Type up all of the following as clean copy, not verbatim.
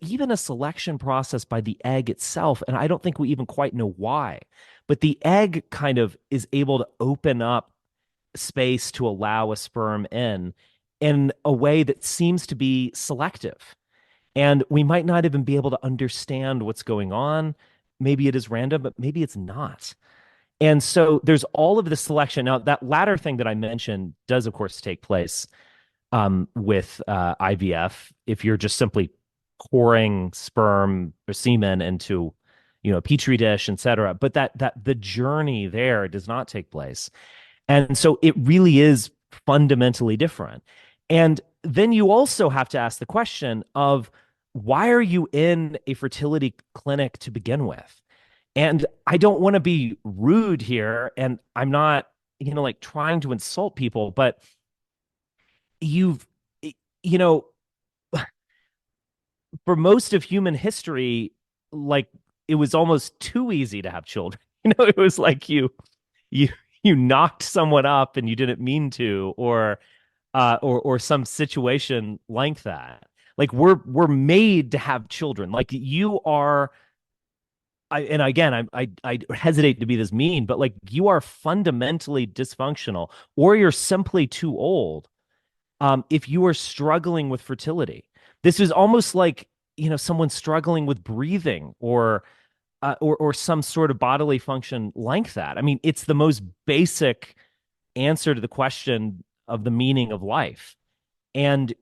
even a selection process by the egg itself, and I don't think we even quite know why, but the egg kind of is able to open up space to allow a sperm in a way that seems to be selective. And we might not even be able to understand what's going on. Maybe it is random, but maybe it's not. And so there's all of the selection. Now, that latter thing that I mentioned does, of course, take place with IVF. If you're just simply pouring sperm or semen into, a petri dish, et cetera. But that the journey there does not take place. And so it really is fundamentally different. And then you also have to ask the question of why are you in a fertility clinic to begin with? And I don't want to be rude here, and I'm not, like trying to insult people, but you've, you know, for most of human history, like it was almost too easy to have children. It was like you you knocked someone up and you didn't mean to, or some situation like that. Like we're made to have children. Like you are. And again, I hesitate to be this mean, but like you are fundamentally dysfunctional, or you're simply too old. If you are struggling with fertility, this is almost like someone struggling with breathing, or some sort of bodily function like that. I mean, it's the most basic answer to the question of the meaning of life. And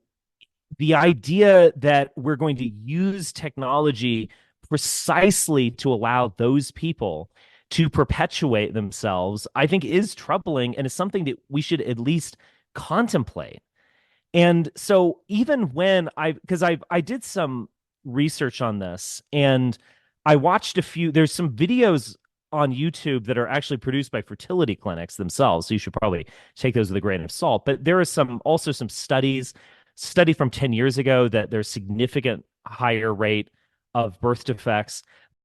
the idea that we're going to use technology precisely to allow those people to perpetuate themselves, I think is troubling and is something that we should at least contemplate. And so even when because I did some research on this, and I watched there's some videos on YouTube that are actually produced by fertility clinics themselves. So you should probably take those with a grain of salt. But there is also some study from 10 years ago that there's significant higher rate of birth defects.